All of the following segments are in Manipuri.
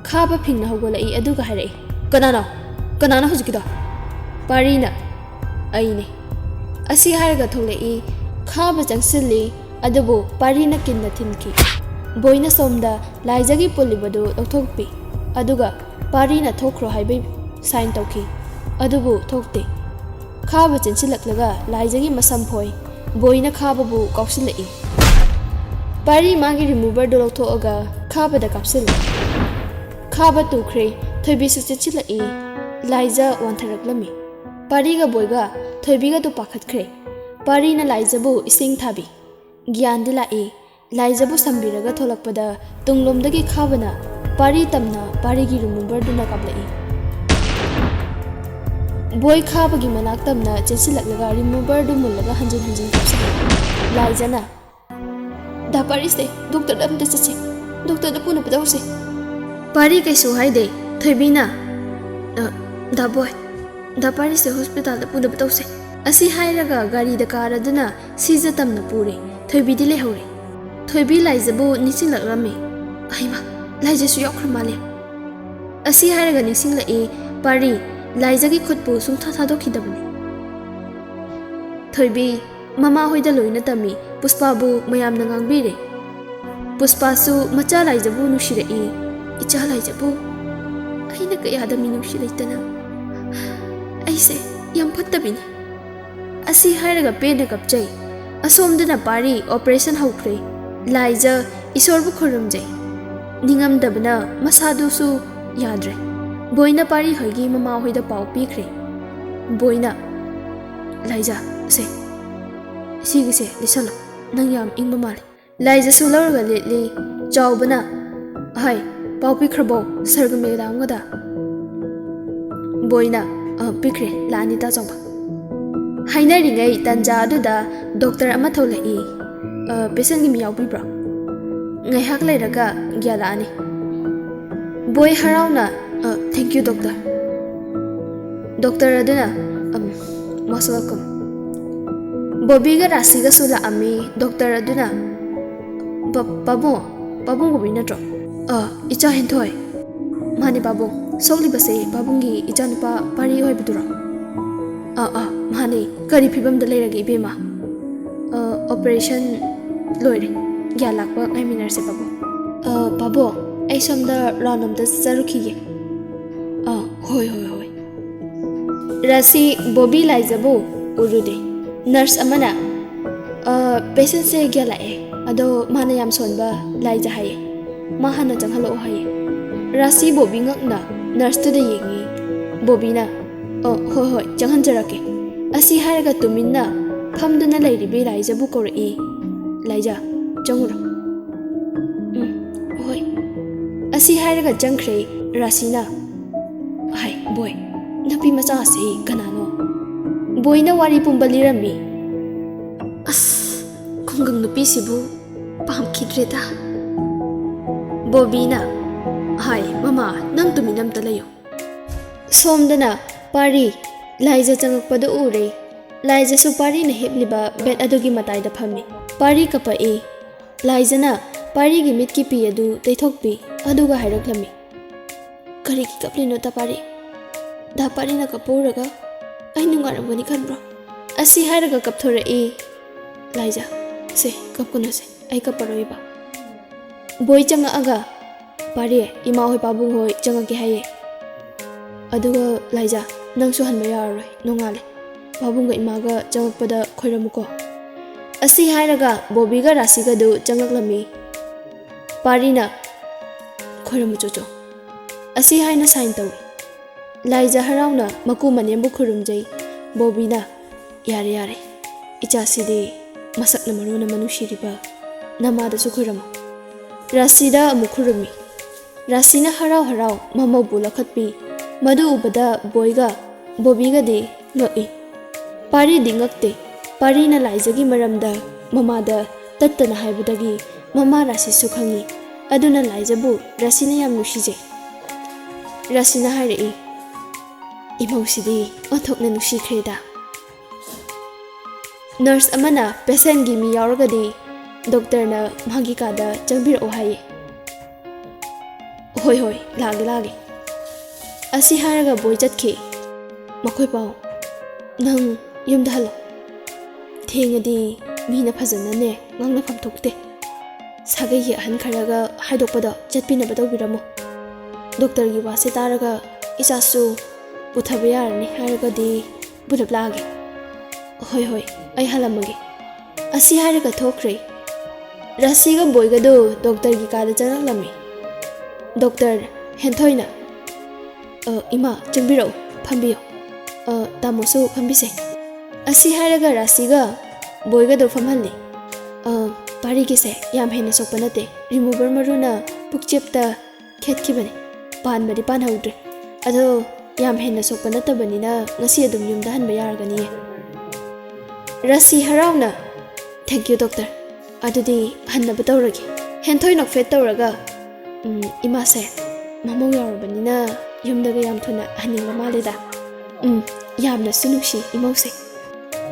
खाब फिंगना हौगलई अदुगा हायरई कनाना हुजिकिदो पारीना अईने असी हायरगा थोलई खाब चंगसिल्ली अदुबो पारीना किन्ना थिनकी बोइना सोमदा लाइजागी पुलिबदु लौथोकपी अदुगा पारीना थोखरो हायबै साइन तौखी अदुबु थोकते खाब चंसिलक्लगा लाइजागी मसम फोय बोइना खाबबु कौसिलई पारी मागी रिमूवर दो लौथोअगा खाबदा कापसिल खाब तुख्रे थोइबिसु चंसिलई लाइजा वांथरक्लमी पारीगा बोइगा थोइबिगा तो पाखतख्रे पारीना लाइजाबु इसिंग थाबी ज्ञान दिलाई लाइजाबु संबिरगा थोलकपदा तुंगलोमदगी खाबना पारी तमना पारीगी रिमूवर दुना कापलई बोय खाबगी मनाक तमना चंसिलक्लगा रिमूवर दु मुल्लगा हंजिन हंजिन कापसिल लाइजाना दा पारी से डॉक्टर अमदा चचे डॉक्टर दा पुना पदौसे पारी कैसु हाइदे थोइबिना दा बोय दा पारी से हॉस्पिटल दा पुना पदौसे असी हाइरगा गाड़ी दा कारदुना सीजा तमना पूरे थोइबिदि लेहौरे थोइबी लाइजाबु निसिंलक्रामे आइमा लाइजासु यावख्र माले असी हाइरगा निसिंलई पारी लाइजागी खुदपु सुंथा थादोखिदबने थोइबी ममा होइदा लोइना तमी पुष्पाबु मयामना ngangbire पुष्पासु मचा लाइजाबु नुसिरई इचा लाइजाबु आइना कयादा मिनुसि लैतना ऐसे याम फत्तबिनी असी हाइरगा पेना कपचै असोमदना पारी ऑपरेशन हौख्रे लाइजा ईश्वरबु खुरुमजै निंगमदबना मसादुसु याद्रे बोइना पारी होइगी ममा होइदा पाउ पीख्रे बोइना लाइजा से सिगिसे लिसलो नंग याम इंग माले लाइजा सुलरगा लेली चावबना हाय पाउ पीख्रबो सरगमे लांगदा बोइना पीख्रे लानिता चावबा हाइनारिङै तंजा अदुदा डॉक्टर अमा थौलई पेशेंट गी मियाव बिब्रा ngaihak lairaga gyalaani boy harauna thank you doctor aduna most welcome bobby ga rasi ga sula ami doctor aduna babu go bina tro icha henthoi mani babu soli base babungi icha nupa pari hoi bidura mani kari phibam da lairagi bema operation loire क्या लापा आई मिनर से बाबू आई सोमदा राउंड दा जरुखिगे होय होय होय रासी बॉबी लाइजाबो उरुदे नर्स अमना पेशेंट से क्या लाए अदो माना याम सोनबा लाइजा हाये मा हाना जंगहलो हाये रासी बॉबी ngakna नर्स तो दे येंगी बॉबी ना होय होय जंगहन जराके असी हारगा तुमिन्ना फमदुना लाइरिबे लाइजाबु कोरई लाइजा चंगुर होय असी हायरगा चंख्रे रासीना हाय बोय नपी मचा से कनानो बोयना वारी पुंबलिरमी अस खुंगंग नुपी सिबु पामखिद्रेदा बॉबीना हाय ममा नंग तुमिनम तलयो सोमदना पारी लाइजा चंगकपद उरे लाइजा सु पारी न हेबलिबा बेड अदुगी मताइदा फम्मी पारी कपए लाइजना पारी की मिट की पी अदु तैथोकपी अदुगा हायरक्लमी करी की कपलिनो ता पारी दा पारी ना कपूरगा आई नुंगारबनी खनब्रो असी हायरगा कपथोरई लाइजा से कपकुनो से आई कपरोइबा बोय चंगागा पारी इमा होय पाबुंग होय चंगाके हाये अदुगा लाइजा नंगसु हनबा यारोय नोंगाले पाबुंगा इमागा चंगकपदा खोइरमुको असी हायरगा बॉबीगा रासीगा दु चंगकलमी पारीना खोरम चोचो असी हायना साइन तौ लाइजा हराउना मकु मनेमबु खुरुमजै बॉबीना यारे यारे इचासीदे मसकना मरुना मनुशिरिबा नमादसु खुरम रासीदा अमु खुरुमी रासीना हराव हराव ममबु लखतपी मदु उबदा बोयगा बॉबीगा दे ngak'i पारी दिंगकते पारीना लाइजागी मरमदा ममादा तत्तना हाइबदगी ममा राशि सुखंगी अदुना लाइजाबु रासिना याम नुसिजे रासिना हाइरई इमौसिदी ओथोकना नुसिख्रेदा नर्स अमना पेशेंट गी मी यावरगदी डॉक्टर ना मागी कादा चंगबिरओ हाये ꯍꯣꯏ ꯍꯣꯏ ꯂꯥꯛꯒꯦ ꯂꯥꯛꯒꯦ ꯑꯁꯤ ꯍꯥꯏꯔꯒ ꯕꯣꯏ ꯆꯠꯈꯤ ꯃꯈꯣꯏ ꯄꯥꯎ ꯅꯪ ꯌꯨꯝꯗ ꯍꯜꯂꯣ ꯊꯦꯡꯉꯗꯤ ꯃꯤꯅ ꯐꯖꯅꯅꯦ ꯉꯥꯡꯅꯐꯝ ꯊꯣꯛꯇꯦ ꯁꯥꯒꯩꯒꯤ ꯑꯍꯟ ꯈꯔꯒ ꯍꯥꯏꯗꯣꯛꯄꯗꯣ ꯆꯠꯄꯤꯅꯕ ꯇꯧꯕꯤꯔꯝꯃꯣ ꯗꯣꯛꯇꯔꯒꯤ ꯋꯥꯁꯦ ꯇꯥꯔꯒ ꯏꯆꯥꯁꯨ ꯄꯨꯊꯕ ꯌꯥꯔꯅꯤ ꯍꯥꯏꯔꯒꯗꯤ ꯄꯨꯂꯞ ꯂꯥꯛꯑꯒꯦ ꯍꯣꯏ ꯍꯣꯏ ꯑꯩ ꯍꯜꯂꯝꯃꯒꯦ ꯑꯁꯤ ꯍꯥꯏꯔꯒ ꯊꯣꯛꯈ꯭ꯔꯦ ꯔꯥꯁꯤꯒ ꯕꯣꯏꯒꯗꯨ ꯗꯣꯛꯇꯔꯒꯤ ꯀꯥꯗ ꯆꯪꯂꯛꯂꯝꯃꯤ ꯗꯣꯛꯇꯔ ꯍꯦꯟꯊꯣꯏꯅ ꯏꯃꯥ ꯆꯪꯕꯤꯔꯛꯎ ꯐꯝꯕꯤꯌꯨ ꯇꯥꯃꯣꯁꯨ ꯐꯝꯕꯤꯁꯦ ꯑꯁꯤ ꯍꯥꯏꯔꯒ ꯔꯥꯁꯤꯒ ꯕꯣꯏꯒꯗꯨ ꯐꯝꯍꯜꯂꯤ ꯄꯥꯔꯤꯒꯤꯁꯦ ꯌꯥꯝ ꯍꯦꯟꯅ ꯁꯣꯛꯄ ꯅꯠꯇꯦ ꯔꯤꯃꯨꯚꯔ ꯃꯔꯨꯅ ꯄꯨꯛꯆꯦꯞꯇ ꯈꯦꯠꯈꯤꯕꯅꯤ ꯄꯥꯟꯕꯗꯤ ꯄꯥꯟꯍꯧꯗ꯭ꯔꯦ ꯑꯗꯣ ꯌꯥꯝ ꯍꯦꯟꯅ ꯁꯣꯛꯄ ꯅꯠꯇꯕꯅꯤꯅ ꯉꯁꯤ ꯑꯗꯨꯝ ꯌꯨꯝꯗ ꯍꯟꯕ ꯌꯥꯔꯒꯅꯤꯌꯦ ꯔꯥꯁꯤ ꯍꯔꯥꯎꯅ ꯊꯦꯡꯛ ꯌꯨ ꯗꯣꯛꯇꯔ ꯑꯗꯨꯗꯤ ꯍꯟꯅꯕ ꯇꯧꯔꯒꯦ ꯍꯦꯟꯊꯣꯏ ꯅꯣꯛꯐꯦꯠ ꯇꯧꯔꯒ ꯏꯃꯥꯁꯦ ꯃꯃꯧ ꯌꯥꯎꯔꯕꯅꯤꯅ ꯌꯨꯝꯗꯒ ꯌꯥꯝ ꯊꯨꯅ ꯍꯟꯅꯤꯡꯕ ꯃꯥꯜꯂꯦꯗ ꯌꯥꯝꯅꯁꯨ ꯅꯨꯡꯁꯤ ꯏꯃꯧꯁꯦ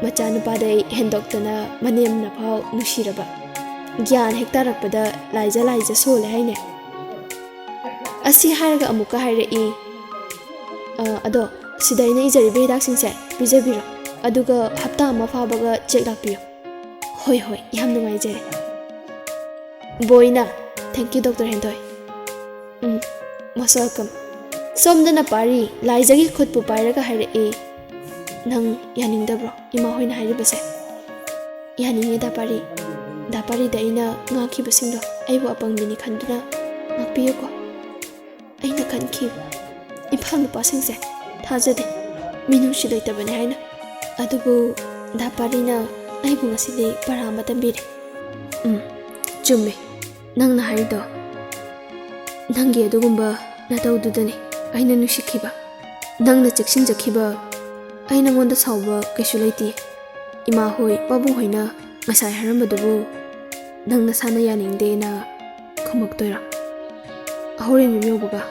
ꯃꯆꯥꯅꯨꯄꯥꯗꯩ ꯍꯦꯟꯗꯣꯛꯇꯅ ꯃꯅꯦꯝꯅ ꯐꯥꯎ ꯅꯨꯡꯁꯤꯔꯕ ꯒ꯭ꯌꯥꯟ ꯍꯦꯛ ꯇꯥꯔꯛꯄꯗ ꯂꯥꯏꯖ ꯁꯣꯜꯂꯦ ꯍꯥꯏꯅꯦ ꯑꯁꯤ ꯍꯥꯏꯔꯒ ꯑꯃꯨꯛꯀ ꯍꯥꯏꯔꯛꯏ ꯑꯗꯣ ꯁꯤꯗ ꯑꯩꯅ ꯏꯖꯔꯤꯕ ꯍꯤꯗꯥꯛꯁꯤꯡꯁꯦ ꯄꯤꯖꯕꯤꯔꯣ ꯑꯗꯨꯒ ꯍꯞꯇꯥ ꯑꯃ ꯐꯥꯕꯒ ꯆꯦꯛ ꯂꯥꯛꯄꯤꯌꯨ ꯍꯣꯏ ꯍꯣꯏ ꯌꯥꯝ ꯅꯨꯡꯉꯥꯏꯖꯔꯦ ꯕꯣꯏꯅ ꯊꯦꯡꯛ ꯌꯨ ꯗꯣꯛꯇꯔ ꯍꯦꯟꯊꯣꯏ ꯃꯣꯁ ꯋꯦꯜꯀꯝ ꯁꯣꯝꯗꯅ ꯄꯥꯔꯤ ꯂꯥꯏꯖꯒꯤ ꯈꯨꯠꯄꯨ ꯄꯥꯏꯔꯒ ꯍꯥꯏꯔꯛꯏ ꯅꯪ ꯌꯥꯅꯤꯡꯗꯕ꯭ꯔꯣ ꯏꯃꯥ ꯍꯣꯏꯅ ꯍꯥꯏꯔꯤꯕꯁꯦ ꯌꯥꯅꯤꯡꯉꯦ ꯗꯥ ꯄꯥꯔꯤꯗ ꯑꯩꯅ ꯉꯥꯛꯈꯤꯕꯁꯤꯡꯗꯣ ꯑꯩꯕꯨ ꯑꯄꯪꯕꯤꯅꯤ ꯈꯟꯗꯨꯅ ꯉꯥꯛꯄꯤꯌꯨꯀꯣ ꯑꯩꯅ ꯈꯟꯈꯤ ꯏꯝꯐꯥꯜ ꯅꯨꯄꯥꯁꯤꯡꯁꯦ ꯊꯥꯖꯗꯦ ꯃꯤꯅꯨꯡꯁꯤ ꯂꯩꯇꯕꯅꯤ ꯍꯥꯏꯅ ꯑꯗꯨꯕꯨ ꯗꯥ ꯄꯥꯔꯤꯅ ꯑꯩꯕꯨ ꯉꯁꯤꯗꯤ ꯄꯔꯥ ꯑꯃ ꯇꯝꯕꯤꯔꯦ ꯆꯨꯝꯃꯦ ꯅꯪꯅ ꯍꯥꯏꯔꯤꯗꯣ ꯅꯪꯒꯤ ꯑꯗꯨꯒꯨꯝꯕ ꯅꯇꯧꯗꯨꯗꯅꯤ ꯑꯩꯅ ꯅꯨꯡꯁꯤꯈꯤꯕ ꯅꯪꯅ ꯆꯦꯛꯁꯤꯟꯖꯈꯤꯕ ꯑꯩ ꯅꯉꯣꯟꯗ ꯁꯥꯎꯕ ꯀꯩꯁꯨ ꯂꯩꯇꯦ ꯏꯃꯥ ꯍꯣꯏ ꯄꯥꯕꯨꯡ ꯍꯣꯏꯅ ꯉꯁꯥꯏ ꯍꯥꯏꯔꯝꯕꯗꯨꯕꯨ ꯅꯪ ꯅꯁꯥꯅ ꯌꯥꯅꯤꯡꯗꯦꯅ ꯈꯨꯝꯃꯛꯇꯣꯏꯔꯥ ꯍꯣꯔꯦꯟ ꯌꯨꯝ ꯌꯧꯕꯒ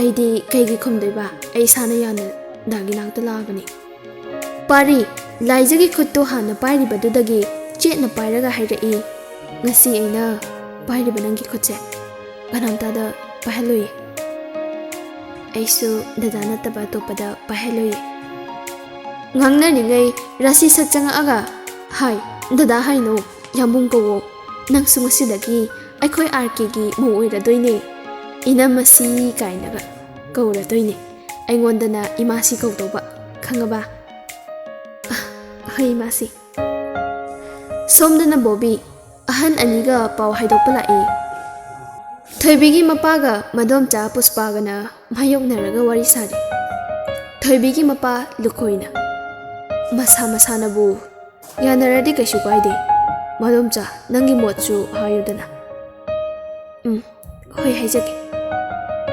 ꯑꯩꯗꯤ ꯀꯩꯒꯤ ꯈꯨꯝꯗꯣꯏꯕ ꯑꯩ ꯏꯁꯥꯅ ꯌꯥꯅ ꯗꯥꯒꯤ ꯅꯥꯛꯇ ꯂꯥꯛꯑꯕꯅꯤ ꯄꯥꯔꯤ ꯂꯥꯏꯖꯒꯤ ꯈꯨꯠꯇꯨ ꯍꯥꯟꯅ ꯄꯥꯏꯔꯤꯕꯗꯨꯗꯒꯤ ꯆꯦꯠꯅ ꯄꯥꯏꯔꯒ ꯍꯥꯏꯔꯛꯏ ꯉꯁꯤ ꯑꯩꯅ ꯄꯥꯏꯔꯤꯕ ꯅꯪꯒꯤ ꯈꯨꯠꯁꯦ ꯀꯅꯥꯝꯇꯗ ꯄꯥꯏꯍꯜꯂꯣꯏꯌꯦ ꯑꯩꯁꯨ ꯗꯗꯥ ꯅꯠꯇꯕ ꯑꯇꯣꯞꯄꯗ ꯄꯥꯏꯍꯜꯂꯣꯏꯌꯦ ꯉꯥꯡꯅꯔꯤꯉꯩ ꯔꯥꯁꯤ ꯁꯠ ꯆꯪꯉꯛꯑꯒ ꯍꯥꯏ ꯗꯗꯥ ꯍꯥꯏꯅꯣ ꯌꯥꯝꯕꯨꯡ ꯀꯧꯋꯣ ꯅꯪꯁꯨ ꯉꯁꯤꯗꯒꯤ ꯑꯩꯈꯣꯏ RKꯒꯤ ꯃꯧ ꯑꯣꯏꯔꯗꯣꯏꯅꯦ ꯏꯅꯝꯃꯁꯤ ꯀꯥꯏꯅꯒ ꯀꯧꯔꯗꯣꯏꯅꯦ ꯑꯩꯉꯣꯟꯗꯅ ꯏꯃꯥꯁꯤ ꯀꯧꯗꯧꯕ ꯈꯪꯉꯕ ꯍꯣꯏ ꯏꯃꯥꯁꯤ ꯁꯣꯝꯗꯅ ꯕꯣꯕꯤ ꯑꯍꯟ ꯑꯅꯤꯒ ꯄꯥꯎ ꯍꯥꯏꯗꯣꯛꯄ ꯂꯥꯛꯏ ꯊꯣꯏꯕꯤꯒꯤ ꯃꯄꯥꯒ ꯃꯗꯣꯝꯆꯥ ꯄꯨꯁꯄꯥꯒꯅ ꯃꯥꯌꯣꯛꯅꯔꯒ ꯋꯥꯔꯤ ꯁꯥꯔꯤ ꯊꯣꯏꯕꯤꯒꯤ ꯃꯄꯥ ꯂꯨꯈꯣꯏꯅ ꯃꯁꯥ ꯃꯁꯥꯅꯕꯨ ꯌꯥꯅꯔꯗꯤ ꯀꯩꯁꯨ ꯀꯥꯏꯗꯦ ꯃꯗꯣꯝꯆꯥ ꯅꯪꯒꯤ ꯃꯣꯠꯁꯨ ꯍꯥꯏꯌꯨꯗꯅ ꯍꯣꯏ ꯍꯥꯏꯖꯒꯦ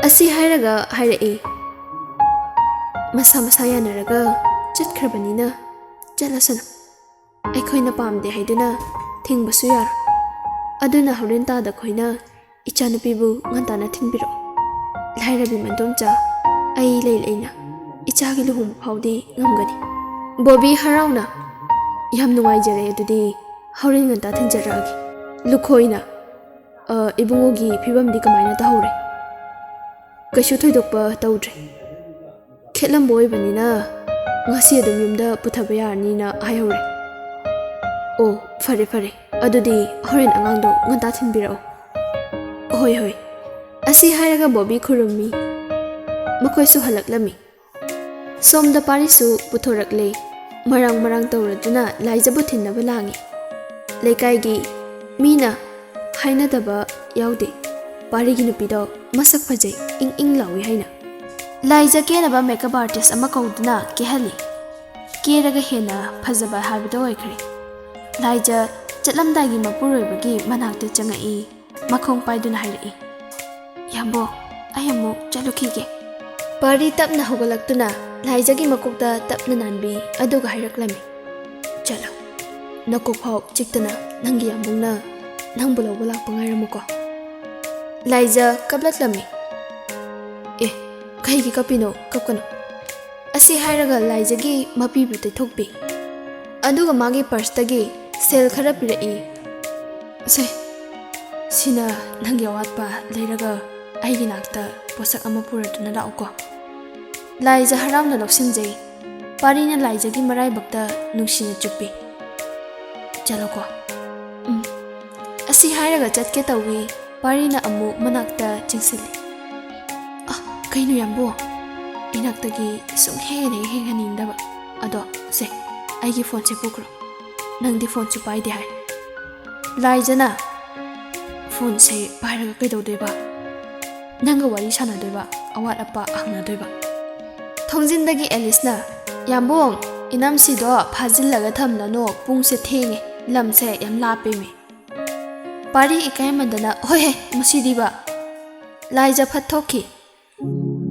ꯑꯁꯤ ꯍꯥꯏꯔꯒ ꯍꯥꯏꯔꯛꯏ ꯃꯁꯥ ꯃꯁꯥ ꯌꯥꯅꯔꯒ ꯆꯠꯈ꯭ꯔꯕꯅꯤꯅ ꯆꯠꯂꯁꯅꯨ ꯑꯩꯈꯣꯏꯅ ꯄꯥꯝꯗꯦ ꯍꯥꯏꯗꯨꯅ ꯊꯤꯡꯕꯁꯨ ꯌꯥꯔꯣꯏ ꯑꯗꯨꯅ ꯍꯣꯔꯦꯟ ꯇꯥꯗ ꯑꯩꯈꯣꯏꯅ ꯏꯆꯥꯅꯨꯄꯤꯕꯨ ꯉꯟꯇꯥꯅ ꯊꯤꯟꯕꯤꯔꯛꯑꯣ ꯂꯥꯏꯔꯕꯤ ꯃꯗꯣꯝꯆꯥ ꯑꯩ ꯂꯩꯅ ꯏꯆꯥꯒꯤ ꯂꯨꯍꯣꯡꯕ ꯐꯥꯎꯗꯤ ꯉꯝꯒꯅꯤ ꯕꯣꯕꯤ ꯍꯔꯥꯎꯅ ꯌꯥꯝ ꯅꯨꯡꯉꯥꯏꯖꯔꯦ ꯑꯗꯨꯗꯤ ꯍꯣꯔꯦꯟ ꯉꯟꯇꯥ ꯊꯤꯟꯖꯔꯛꯑꯒꯦ ꯂꯨꯈꯣꯏꯅ ꯏꯕꯨꯡꯉꯣꯒꯤ ꯐꯤꯕꯝꯗꯤ ꯀꯃꯥꯏꯅ ꯇꯧꯍꯧꯔꯦ ꯀꯩꯁꯨ ꯊꯣꯏꯗꯣꯛꯄ ꯇꯧꯗ꯭ꯔꯦ ꯈꯦꯠꯂꯝꯕ ꯑꯣꯏꯕꯅꯤꯅ ꯉꯁꯤ ꯑꯗꯨꯝ ꯌꯨꯝꯗ ꯄꯨꯊꯕ ꯌꯥꯔꯅꯤꯅ ꯍꯥꯏꯍꯧꯔꯦ ꯑꯣ ꯐꯔꯦ ꯐꯔꯦ ꯑꯗꯨꯗꯤ ꯍꯣꯔꯦꯟ ꯑꯉꯥꯡꯗꯣ ꯉꯟꯇꯥ ꯊꯤꯟꯕꯤꯔꯛꯑꯣ ꯍꯣꯏ ꯍꯣꯏ ꯑꯁꯤ ꯍꯥꯏꯔꯒ ꯕꯣꯕꯤ ꯈꯨꯔꯨꯝꯃꯤ ꯃꯈꯣꯏꯁꯨ ꯍꯜꯂꯛꯂꯝꯃꯤ ꯁꯣꯝꯗ ꯄꯥꯔꯤꯁꯨ ꯄꯨꯊꯣꯔꯛꯂꯦ ꯃꯔꯥꯡ ꯇꯧꯔꯗꯨꯅ ꯂꯥꯏꯖꯕꯨ ꯊꯤꯟꯅꯕ ꯂꯥꯡꯉꯤ ꯂꯩꯀꯥꯏꯒꯤ ꯃꯤꯅ ꯍꯥꯏꯅꯗꯕ ꯌꯥꯎꯗꯦ ꯄꯥꯔꯤꯒꯤ ꯅꯨꯄꯤꯗꯣ ꯃꯁꯛ ꯐꯖꯩ ꯏꯪ ꯂꯥꯎꯏ ꯍꯥꯏꯅ ꯂꯥꯏꯖ ꯀꯦꯅꯕ ꯃꯦꯀꯞ ꯑꯥꯔꯇꯤꯁ ꯑꯃ ꯀꯧꯗꯨꯅ ꯀꯦꯍꯜꯂꯤ ꯀꯦꯔꯒ ꯍꯦꯟꯅ ꯐꯖꯕ ꯍꯥꯏꯕꯗꯣ ꯑꯣꯏꯈ꯭ꯔꯦ ꯂꯥꯏꯖ ꯆꯠꯂꯝꯗꯥꯏꯒꯤ ꯃꯄꯨꯔꯣꯏꯕꯒꯤ ꯃꯅꯥꯛꯇ ꯆꯪꯉꯛꯏ ꯃꯈꯣꯡ ꯄꯥꯏꯗꯨꯅ ꯍꯥꯏꯔꯛꯏ ꯌꯥꯝꯕꯣ ꯑꯩ ꯑꯃꯨꯛ ꯆꯠꯂꯨꯈꯤꯒꯦ ꯄꯥꯔꯤ ꯇꯞꯅ ꯍꯧꯒꯠꯂꯛꯇꯨꯅ ꯂꯥꯏꯖꯒꯤ ꯃꯀꯣꯛꯇ ꯇꯞꯅ ꯅꯥꯟꯕꯤ ꯑꯗꯨꯒ ꯍꯥꯏꯔꯛꯂꯝꯃꯤ ꯆꯠꯂꯣ ꯅꯀꯣꯛ ꯐꯥꯎ ꯆꯤꯛꯇꯅ ꯅꯪꯒꯤ ꯌꯥꯝꯕꯨꯡꯅ ꯅꯪꯕꯨ ꯂꯧꯕ ꯂꯥꯛꯄ ꯉꯥꯏꯔꯝꯃꯨꯀꯣ ꯂꯥꯏꯖ ꯀꯞꯂꯛꯂꯝꯃꯤ ꯀꯩꯒꯤ ꯀꯞꯄꯤꯅꯣ ꯀꯞꯀꯅꯨ ꯑꯁꯤ ꯍꯥꯏꯔꯒ ꯂꯥꯏꯖꯒꯤ ꯃꯄꯤꯕꯨ ꯇꯩꯊꯣꯛꯄꯤ ꯑꯗꯨꯒ ꯃꯥꯒꯤ ꯄꯔꯁꯇꯒꯤ ꯁꯦꯜ ꯈꯔ ꯄꯤꯔꯛꯏ ꯁꯦ Sina nanggi awatpa leiraga aigi nakta posak ama puratuna laoko. Laiza haramna loksinjai. Parina laizagi marai bakta nungsina chupi. Chaloko. Asi hairaga chatke tawi parina amu manakta chingsili. Kainu yambo. Inaktagi sunghe nindaba. Ado se aigi phone se pukro. Nangdi phone chu paide hai. Laizana phone se pairaga kaidodeba. Nanga wari sanadoiba awat apa hangnadoiba. Thongjindagi Alice yambong inam sido phajillaga thamlano pungse thenge lamse yam lapemi. Pari ikai mandana hohe musidiba. Laiza phathoki.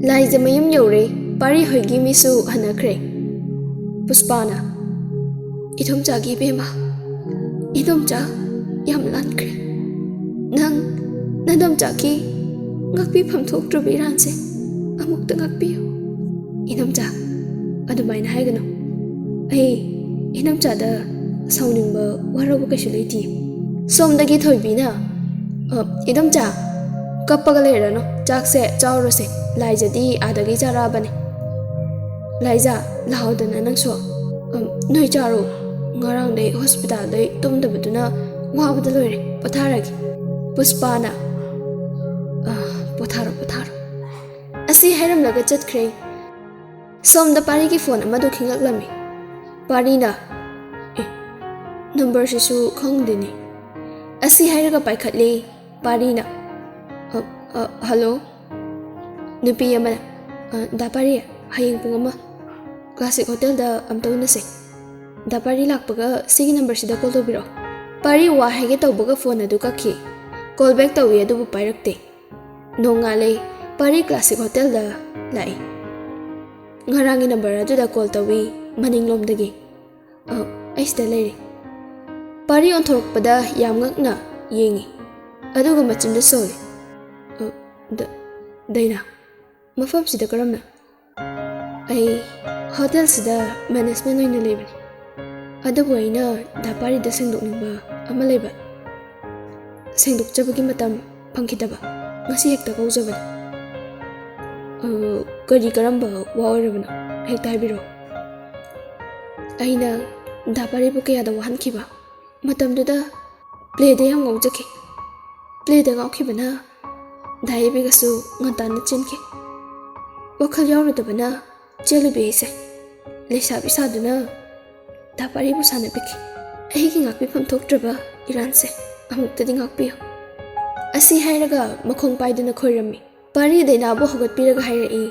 Laiza mayum yore pari hoigi misu hanakre. Puspana idom jagi bema. Idom ja yam lankre. Nandom jaki ngakpi phamthok trubiranse amukta ngakpiyo. Idom ja adumaina haigano. Ai idom ja da sauningba warabu kaisu leiti. Somdagi thoibina idom ja kappaga leirano jakse chaurose laijadi adagi jarabane. Laiza lahodana nangso noi charo ngarang dei hospital dei tumdabaduna wabada loire patharagi. Puspana potharo asi hairam laga chatkre. Somda pari ki phone amadu khingaklami. Parina number sisu khangdini. Asi hairaga paikhatle. Parina hello nupi amana da pari hayeng pung ama classic hotel da amtaunase. Da pari lakpaga sigi number sida call tobiro. Pari wa hege tawbaga phone adu kakhi. Call back tawi adu pairakte. Nongale pari classic hotel da lai. Ngarangi number adu da call tawi maninglomdagi. Aisda leire. Pari onthorokpada yamngakna yengi. Aduga machinda sole. Daina mafam sida karamna. Ai hotel sida management oina lebani. Adabu aina da pari da sengdokningba ama leba. Sengdokjabagi matam phangkhidaba. Ngasi hekta kaujabani. Kari karamba wa oirabana hekta haibiro. Aina da pari bu kayada wahankhiba. Matamduda play da yam ngaujaki. Play da ngaukibana daibigasu ngantana chinki. Wakhal yauradabana chelibi ise. Leisabi saduna da pari bu sanabiki. Aigi ngakpi phamthoktraba iranse amuktadi ngakpiyo. Asi hairaga makhong paiduna khoirami. Pari daina bu hogatpiraga hairai.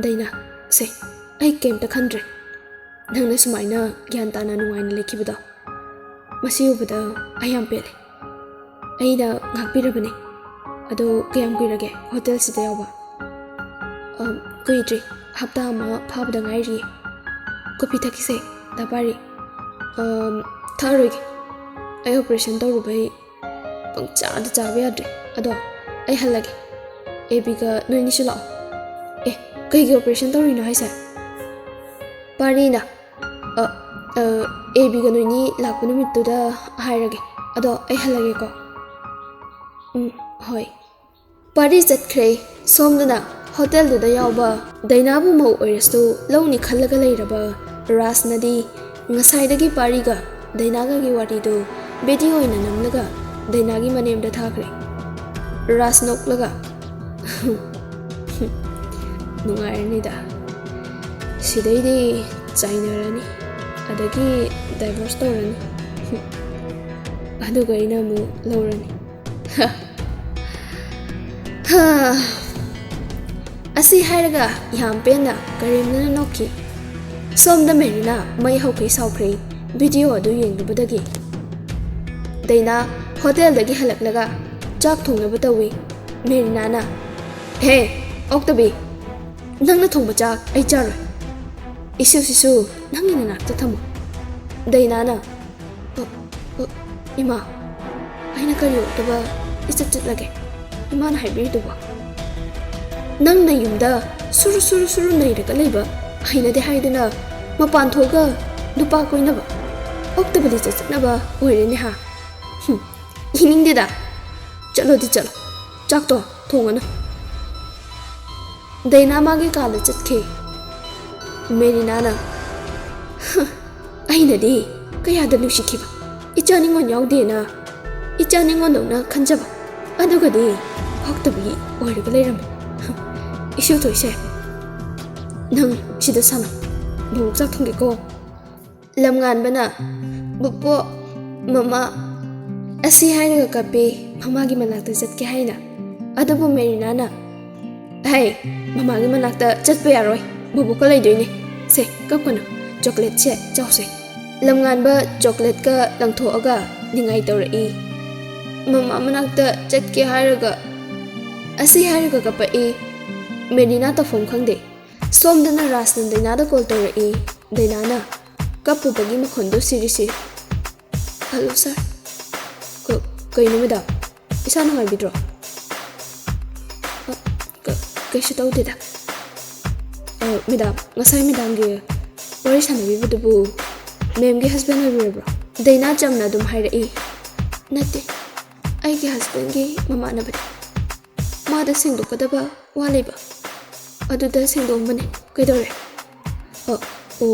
Daina se ai kemta khandre. Nangna sumaina gyan tana nungaina lekhibada. Masi ubada ayam pele. Aina ngakpirabane. Ado kayam kuirage hotel sida yawa. Kuidri hapta ama phabada ngairi. Kopi thakise da pari. Tharogi. Ai operation tawrubai pangchada chabe yadre. Ado ai halage. Ebiga noini su lao. Kaigi operation tawrino haise. Parina ebiga noini lakpa numittuda hairage. Ado ai halage ko. Hoi. Pari chatkre somdana hotel duda yauba dainabu mau oirastu launi khallaga leiraba rasnadi ngasaidagi pariga dainaga gi waridu video ina namlaga dainagi manemda thakre. Ras noklaga nungairnida. Sidaidi chainarani adagi divorce torani. Aduga ina mu lorani. Asi hairaga yam pena karimna noki. Somda merina mai haukai saukre video adu yengbadagi. Daina hotel dagi halaklaga chak thongnaba tawi. Merina na hey oktabi nangna thongba chak ai charoi. Isu nangina nakta thamo. Daina na ima aina kari oktaba ichatlage. Iman haibirduba. Nang na yumda suru nairaga leiba. Aina de haidana mapan thoga nupa koinaba. Oktabali chachnaba oirene ha. Iningdida ꯆꯠꯂꯣꯗꯤ ꯆꯠꯂꯣ ꯆꯥꯛꯇꯣ ꯊꯣꯡꯉꯅꯨ ꯗꯩꯅꯥ ꯃꯥꯒꯤ ꯀꯥꯗ ꯆꯠꯈꯤ ꯃꯦꯔꯤꯅꯥꯅ ꯑꯩꯅꯗꯤ ꯀꯌꯥꯗ ꯅꯨꯡꯁꯤꯈꯤꯕ ꯏꯆꯥ ꯅꯤꯉꯣꯟ ꯌꯥꯎꯗꯦꯅ ꯏꯆꯥ ꯅꯤꯉꯣꯟꯗꯧꯅ ꯈꯟꯖꯕ ꯑꯗꯨꯒꯗꯤ ꯐꯥꯎꯇꯕꯤ ꯑꯣꯏꯔꯒ ꯂꯩꯔꯝꯃꯤ ꯏꯁꯨ ꯊꯣꯏꯁꯦ ꯅꯪ ꯁꯤꯗ ꯁꯥꯟꯅ ꯕꯕꯣꯛ ꯆꯥꯛ ꯊꯣꯡꯒꯦꯀꯣ ꯂꯝꯉꯥꯟꯕꯅ ꯕꯨꯕꯣ ꯃꯃꯥ ꯑꯁꯤ ꯍꯥꯏꯔꯒ ꯀꯞꯄꯤ ꯃꯃꯥꯒꯤ ꯃꯅꯥꯛꯇ ꯆꯠꯀꯦ ꯍꯥꯏꯅ ꯑꯗꯨꯕꯨ ꯃꯦꯔꯤꯅꯥꯅ ꯍꯩ ꯃꯃꯥꯒꯤ ꯃꯅꯥꯛꯇ ꯆꯠꯄ ꯌꯥꯔꯣꯏ ꯕꯨꯕꯣꯛꯀ ꯂꯩꯗꯣꯏꯅꯦ ꯁꯦ ꯀꯞꯀꯅꯨ ꯆꯣꯀ꯭ꯂꯦꯠꯁꯦ ꯆꯥꯎꯁꯦ ꯂꯝꯉꯥꯟꯕ ꯆꯣꯀ꯭ꯂꯦꯠꯀ ꯂꯪꯊꯣꯛꯑꯒ ꯅꯤꯡꯉꯥꯏ ꯇꯧꯔꯛꯏ ꯃꯃꯥ ꯃꯅꯥꯛꯇ ꯆꯠꯀꯦ ꯍꯥꯏꯔꯒ ꯑꯁꯤ ꯍꯥꯏꯔꯒ ꯀꯞꯄꯛꯏ ꯃꯦꯔꯤꯅꯥ ꯇꯧꯐꯝ ꯈꯪꯗꯦ ꯁꯣꯝꯗꯅ ꯔꯥꯖꯅ ꯗꯩꯅꯥꯗ ꯀꯣꯜ ꯇꯧꯔꯛꯏ ꯗꯩꯅꯥꯅ ꯀꯞꯄꯨꯕꯒꯤ ꯃꯈꯣꯟꯗꯣ ꯁꯤꯔꯤ ꯁꯤꯔꯤ ꯍꯜꯂꯣ ꯁꯥꯔ ꯀꯩꯅꯣ ꯃꯦꯗꯥꯝ ꯏꯁꯥ ꯅꯨꯡꯉꯥꯏꯕꯤꯗ꯭ꯔꯣ ꯀꯩꯁꯨ ꯇꯧꯗꯦꯗ ꯃꯦꯗꯥꯝ ꯉꯁꯥꯏ ꯃꯦꯗꯥꯝꯒꯤ ꯋꯥꯔꯤ ꯁꯥꯟꯅꯕꯤꯕꯗꯨꯕꯨ ꯃꯦꯝꯒꯤ ꯍꯁꯕꯦꯟ ꯑꯣꯏꯕꯤꯔꯕ꯭ꯔꯣ ꯗꯩꯅꯥ ꯆꯝꯅ ꯑꯗꯨꯝ ꯍꯥꯏꯔꯛꯏ ꯅꯠꯇꯦ ꯑꯩꯒꯤ ꯍꯁꯕꯦꯟꯒꯤ ꯃꯃꯥꯟꯅꯕꯅꯤ ꯃꯥꯗ ꯁꯦꯡꯗꯣꯛꯀꯗꯕ ꯋꯥ ꯂꯩꯕ ꯑꯗꯨꯗ ꯁꯦꯡꯗꯣꯛꯑꯝꯕꯅꯦ ꯀꯩꯗꯧꯔꯦ ꯑꯣ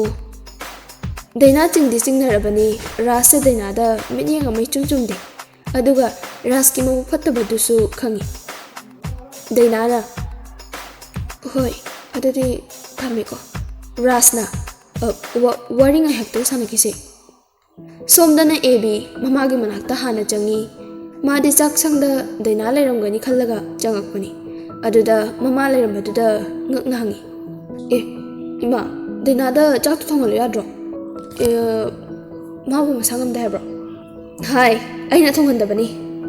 ꯗꯩꯅꯥ ꯆꯤꯡꯗꯤ ꯆꯤꯡꯅꯔꯕꯅꯤ ꯔꯥꯖꯁꯦ ꯗꯩꯅꯥꯗ ꯃꯤꯠꯌꯦꯡ ꯑꯃ ꯏꯆꯨꯝ ꯆꯨꯝꯗꯦ ꯑꯗꯨꯒ ꯔꯥꯖꯀꯤ ꯃꯕꯨꯛ ꯐꯠꯇꯕꯗꯨꯁꯨ ꯈꯪꯉꯤ ꯗꯩꯅꯥꯅ ꯍꯣꯏ ꯑꯗꯨꯗꯤ ꯊꯝꯃꯦꯀꯣ ꯔꯥꯖꯅ ꯋꯥꯔꯤ ꯉꯥꯏꯍꯥꯛꯇꯪ ꯁꯥꯟꯅꯈꯤꯁꯦ ꯁꯣꯝꯗꯅ ꯑꯦꯕꯤ ꯃꯃꯥꯒꯤ ꯃꯅꯥꯛꯇ ꯍꯥꯟꯅ ꯆꯪꯉꯤ ꯃꯥꯗꯤ ꯆꯥꯛꯁꯪꯗ ꯗꯩꯅꯥ ꯂꯩꯔꯝꯒꯅꯤ ꯈꯜꯂꯒ ꯆꯪꯉꯛꯄꯅꯤ ꯑꯗꯨꯗ ꯃꯃꯥ ꯂꯩꯔꯝꯕꯗꯨꯗ ꯉꯛꯅ ꯍꯪꯉꯤ ꯏꯃꯥ ꯗꯩꯅꯥꯗ ꯆꯥꯛꯇꯣ ꯊꯣꯡꯍꯜꯂꯨ ꯌꯥꯗ꯭ꯔꯣ ꯃꯥꯕꯨ ꯃꯁꯥ ꯉꯝꯗꯦ ꯍꯥꯏꯕ꯭ꯔꯣ ꯍꯥꯏ ꯑꯩꯅ ꯊꯣꯡꯍꯟꯗꯕꯅꯤ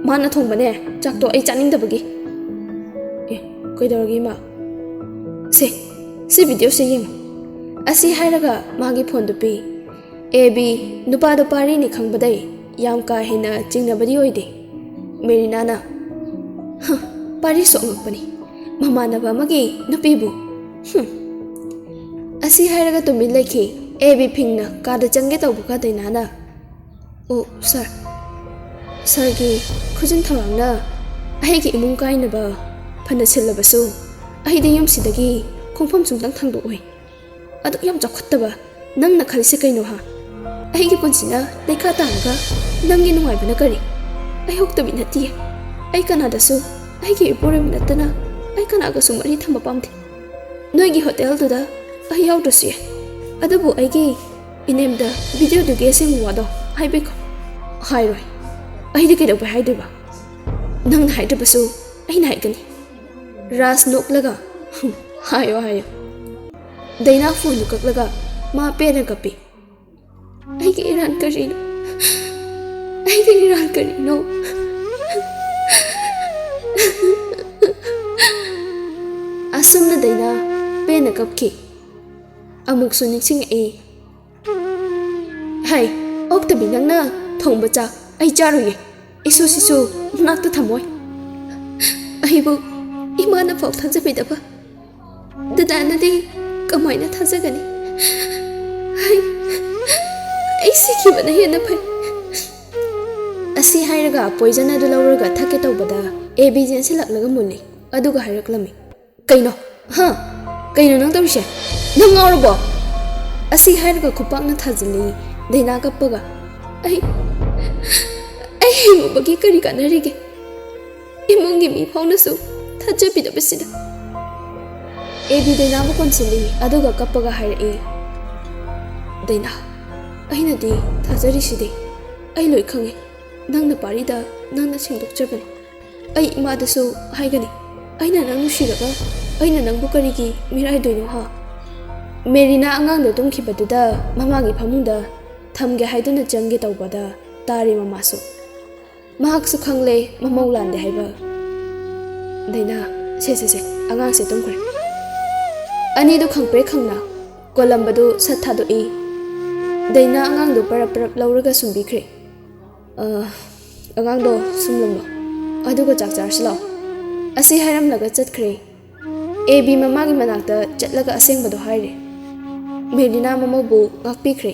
ꯃꯥꯅ ꯊꯣꯡꯕꯅꯦ ꯆꯥꯛꯇꯣ ꯑꯩ ꯆꯥꯅꯤꯡꯗꯕꯒꯤ ꯀꯩꯗꯧꯔꯒꯦ ꯏꯃꯥ ꯁꯤ ꯚꯤꯗꯤꯑꯣꯁꯦ ꯌꯦꯡꯉꯨ ꯑꯁꯤ ꯍꯥꯏꯔꯒ ꯃꯥꯒꯤ ꯐꯣꯟꯗꯨ ꯄꯤ ꯑꯦꯕꯤ ꯅꯨꯄꯥꯗꯣ ꯄꯥꯔꯤꯅꯤ ꯈꯪꯕꯗꯩ ꯌꯥꯝ ꯀꯥ ꯍꯦꯟꯅ ꯆꯤꯡꯅꯕꯗꯤ ꯑꯣꯏꯗꯦ ꯃꯦꯔꯤꯅꯥꯅ ꯄꯥꯔꯤꯁꯨ ꯑꯉꯛꯄꯅꯤ ꯃꯃꯥꯟꯅꯕ ꯑꯃꯒꯤ ꯅꯨꯄꯤꯕꯨ ꯑꯁꯤ ꯍꯥꯏꯔꯒ ꯇꯨꯃꯤꯟ ꯂꯩꯈꯤ ꯑꯦꯕꯤ ꯐꯤꯡꯅ ꯀꯥꯗ ꯆꯪꯒꯦ ꯇꯧꯕꯒ ꯗꯩꯅꯥꯅ ꯑꯣ ꯁꯥꯔꯒꯤ ꯈꯨꯖꯤꯟ ꯊꯧꯔꯥꯡꯅ ꯑꯩꯒꯤ ꯏꯃꯨꯡ ꯀꯥꯏꯅꯕ ꯐꯅ ꯁꯤꯜꯂꯕꯁꯨ ꯑꯩꯗꯤ ꯌꯨꯝꯁꯤꯗꯒꯤ ꯈꯣꯡꯐꯝ ꯁꯨꯡꯇꯪ ꯊꯥꯡꯗꯣꯛꯑꯣꯏ ꯑꯗꯨꯛ ꯌꯥꯝ ꯆꯥꯎꯈꯠꯇꯕ ꯅꯪꯅ ꯈꯜꯂꯤꯁꯦ ꯀꯩꯅꯣ ꯑꯩꯒꯤ ꯄꯨꯟꯁꯤꯅ ꯂꯩꯈꯥ ꯇꯥꯔꯒ ꯅꯪꯒꯤ ꯅꯨꯡꯉꯥꯏꯕꯅ ꯀꯔꯤ ꯑꯩ ꯍꯧꯇꯕꯤ ꯅꯠꯇꯤꯌꯦ ꯑꯩ ꯀꯅꯥꯗꯁꯨ ꯑꯩꯒꯤ ꯏꯄꯨꯔꯣꯏꯕ ꯅꯠꯇꯅ ꯑꯩ ꯀꯅꯥꯒꯁꯨ ꯃꯔꯤ ꯊꯝꯕ ꯄꯥꯝꯗꯦ ꯅꯣꯏꯒꯤ ꯍꯣꯇꯦꯜꯗꯨꯗ ꯑꯩ ꯌꯥꯎꯗ꯭ꯔꯁꯨ ꯌꯥꯏ ꯑꯗꯨꯕꯨ ꯑꯩꯒꯤ ꯏꯅꯦꯝꯗ ꯚꯤꯗꯤꯑꯣꯗꯨꯒꯤ ꯑꯁꯦꯡꯕ ꯋꯥꯗꯣ ꯍꯥꯏꯕꯤꯈꯣ ꯍꯥꯏꯔꯣꯏ ꯑꯩꯗꯤ ꯀꯩꯗꯧꯕꯩ ꯍꯥꯏꯗꯣꯏꯕ ꯅꯪꯅ ꯍꯥꯏꯗ꯭ꯔꯕꯁꯨ ꯑꯩꯅ ꯍꯥꯏꯒꯅꯤ ꯔꯥꯖ ꯅꯣꯛꯂꯒ ꯍꯥꯏꯌꯣ ꯗꯩꯅꯥ ꯐꯣꯟꯗꯨ ꯀꯛꯂꯒ ꯃꯥ ꯄꯦꯟꯅ ꯀꯞꯄꯤ ꯑꯩꯒꯤ ꯏꯔꯥꯟ ꯀꯔꯤꯅꯣ ꯑꯁꯨꯝꯅ ꯗꯩꯅꯥ ꯄꯦꯟꯅ ꯀꯞꯈꯤ ꯑꯃꯨꯛꯁꯨ ꯅꯤꯡꯁꯤꯡꯉꯛꯏ ꯍꯩ ꯑꯣꯛꯇꯕꯤ ꯅꯪꯅ ꯊꯣꯡꯕ ꯆꯥꯛ ꯑꯩ ꯆꯥꯔꯣꯏꯌꯦ ꯏꯁꯨꯁꯤꯁꯨ ꯃꯅꯥꯛꯇ ꯊꯝꯃꯣꯏ ꯑꯩꯕꯨ ꯏꯃꯥꯅ ꯐꯥꯎ ꯊꯥꯖꯕꯤꯗꯕ ꯗꯗꯥꯅꯗꯤ ꯀꯃꯥꯏꯅ ꯊꯥꯖꯒꯅꯤ ꯑꯩ ꯁꯤꯈꯤꯕꯅ ꯍꯦꯟꯅ ꯐꯩ ꯑꯁꯤ ꯍꯥꯏꯔꯒ ꯄꯣꯏꯖꯟ ꯑꯗꯨ ꯂꯧꯔꯒ ꯊꯛꯀꯦ ꯇꯧꯕꯗ ꯑꯦꯕꯤ ꯆꯦꯟꯁꯤꯜꯂꯛꯂꯒ ꯃꯨꯜꯂꯤ ꯑꯗꯨꯒ ꯍꯥꯏꯔꯛꯂꯝꯃꯤ ꯀꯩꯅꯣ ꯅꯪ ꯇꯧꯔꯤꯁꯦ ꯅꯪ ꯉꯥꯎꯔꯕꯣ ꯑꯁꯤ ꯍꯥꯏꯔꯒ ꯈꯨꯄꯥꯛꯅ ꯊꯥꯖꯤꯜꯂꯤ ꯗꯩꯅꯥ ꯀꯞꯄꯒ ꯑꯩ ꯍꯤꯡꯉꯨꯕꯒꯤ ꯀꯔꯤ ꯀꯥꯟꯅꯔꯤꯒꯦ ꯏꯃꯨꯡꯒꯤ ꯃꯤ ꯐꯥꯎꯅꯁꯨ ꯊꯥꯖꯕꯤꯗꯕꯁꯤꯗ ꯑꯦꯕꯤ ꯗꯩꯅꯥꯕꯨ ꯀꯣꯟꯁꯤꯜꯂꯤ ꯑꯗꯨꯒ ꯀꯞꯄꯒ ꯍꯥꯏꯔꯛꯏ ꯗꯩꯅꯥ ꯑꯩꯅꯗꯤ ꯊꯥꯖꯔꯤꯁꯤꯗꯤ ꯑꯩ ꯂꯣꯏ ꯈꯪꯉꯤ ꯅꯪꯅ ꯄꯥꯔꯤꯗ ꯅꯪꯅ ꯁꯦꯡꯗꯣꯛꯆꯕꯅꯤ ꯑꯩ ꯏꯃꯥꯗꯁꯨ ꯍꯥꯏꯒꯅꯤ ꯑꯩꯅ ꯅꯪ ꯅꯨꯡꯁꯤꯔꯒ ꯑꯩꯅ ꯅꯪꯕꯨ ꯀꯔꯤꯒꯤ ꯃꯤꯔꯥꯏꯗꯣꯏꯅꯣ ꯃꯦꯔꯤꯅꯥ ꯑꯉꯥꯡꯗꯣ ꯇꯨꯝꯈꯤꯕꯗꯨꯗ ꯃꯃꯥꯒꯤ ꯐꯃꯨꯡꯗ ꯊꯝꯒꯦ ꯍꯥꯏꯗꯨꯅ ꯆꯪꯒꯦ ꯇꯧꯕꯗ ꯇꯥꯔꯦ ꯃꯃꯥꯁꯨ ꯃꯍꯥꯛꯁꯨ ꯈꯪꯂꯦ ꯃꯃꯧ ꯂꯥꯟꯗꯦ ꯍꯥꯏꯕ ꯗꯩꯅꯥ ꯁꯦ ꯑꯉꯥꯡꯁꯦ ꯇꯨꯝꯈ꯭ꯔꯦ ꯑꯅꯤꯗꯨ ꯈꯪꯄ꯭ꯔꯦ ꯈꯪꯅ ꯀꯣꯜꯂꯝꯕꯗꯨ ꯁꯠ ꯊꯥꯗꯣꯛꯏ ꯗꯩꯅꯥ ꯑꯉꯥꯡꯗꯣ ꯄꯔꯞ ꯂꯧꯔꯒ ꯁꯨꯝꯕꯤꯈ꯭ꯔꯦ ꯑꯉꯥꯡꯗꯣ ꯁꯨꯝꯂꯝꯂꯣ ꯑꯗꯨꯒ ꯆꯥꯛ ꯆꯥꯔꯁꯤ ꯂꯥꯛꯑꯣ ꯑꯁꯤ ꯍꯥꯏꯔꯝꯂꯒ ꯆꯠꯈ꯭ꯔꯦ ꯑꯦꯕꯤ ꯃꯃꯥꯒꯤ ꯃꯅꯥꯛꯇ ꯆꯠꯂꯒ ꯑꯁꯦꯡꯕꯗꯣ ꯍꯥꯏꯔꯦ ꯃꯦꯔꯤꯅꯥ ꯃꯃꯧꯕꯨ ꯉꯥꯛꯄꯤꯈ꯭ꯔꯦ